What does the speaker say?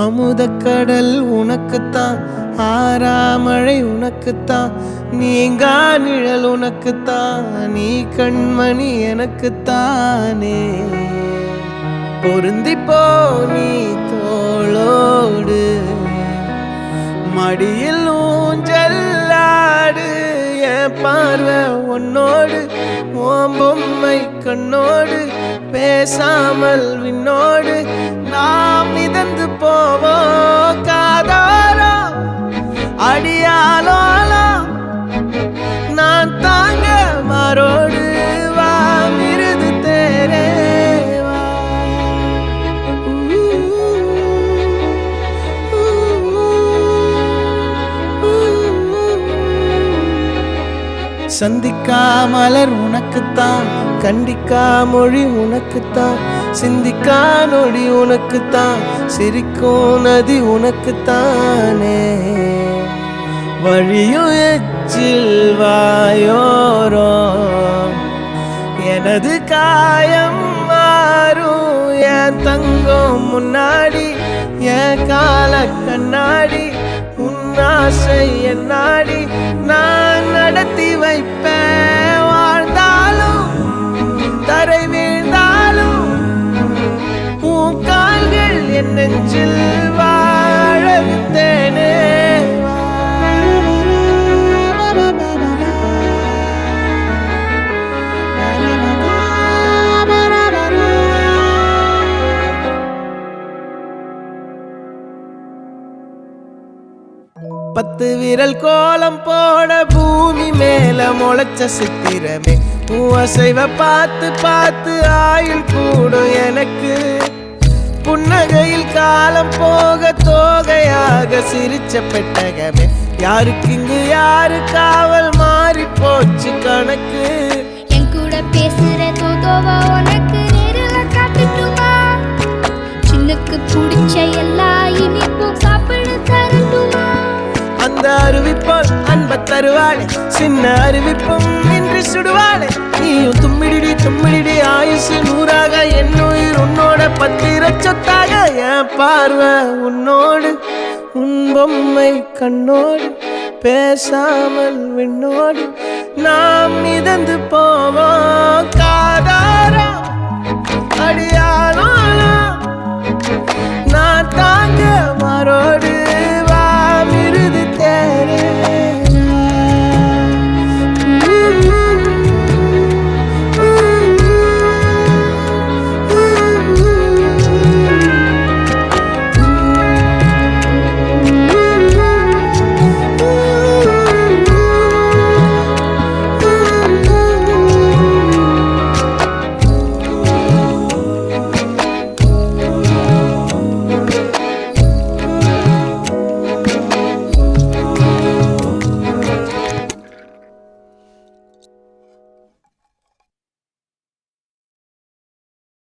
அமுதக்கடல் உனக்குத்தான், ஆறாமழை உனக்குத்தான், நீங்கா நிழல் உனக்குத்தான், நீ கண்மணி எனக்குத்தானே. பொருந்திப்போ நீ தோளோடு, மடியில் ஊஞ்சல்லாடு, என் பார்வை உன்னோடு, ஓம் பொம்மை கண்ணோடு, பேசாமல் விண்ணோடு நாம் மிதந்து போவோம் காதாரோ அடியாலோலோ, நான் தாங்க மாறோடு வா மிருது தேரே வா. சந்திக்கா மலர் உனக்குத்தான், கண்டிக்கா மொழி உனக்குத்தான், சிந்திக்கா நொடி உனக்குத்தான், சிரிக்கும் நதி உனக்குத்தானே. வழியும் எச்சில் வாயோரோ எனது காயம் மாறும், என் தங்கம் முன்னாடி என் கால கண்ணாடி, உன்னாசை என்னாடி நான் நடத்தி வைப்பேன். வாழ்ந்தாலும் தரை வீழ்ந்தாலும் உன் கால்கள் என் நெஞ்சில் வாழ விட்டேனே. பத்து விரல் கோலம் போட பூமி மேல முளைச்ச சித்திரமே, அசைவ பார்த்து பார்த்து ஆயுள் கூடும் எனக்கு. புன்னகையில் காலம் போக தோகையாக சிரிச்ச பெட்டகமே, யாருக்கு இங்கு யாரு காவல் மாறி போச்சு கணக்கு. என் கூட பேசுற தோதோவா உனக்கு நேரில் காட்டுட்டுமா, சின்னுக்கு பிடிச்ச எல்லா இனிப்பும் சாப்பிட தரட்டுமா. அந்த அறிவிப்போல் அன்ப தருவாளே, சின்ன அறிவிப்பும் இன்றி சுடுவாளே. நீயும் தும்மிடி தும்மிடி ஆயுசு நூறாக, என் உயிர் உன்னோட பத்திர சொத்தாக. என் பார்வை உன்னோடு, உன் பொம்மை கண்ணோடு, பேசாமல் விண்ணோடு நாம் மிதந்து போவோம் காதாரா அடியாளோ, நான் தாங்க மாறோடு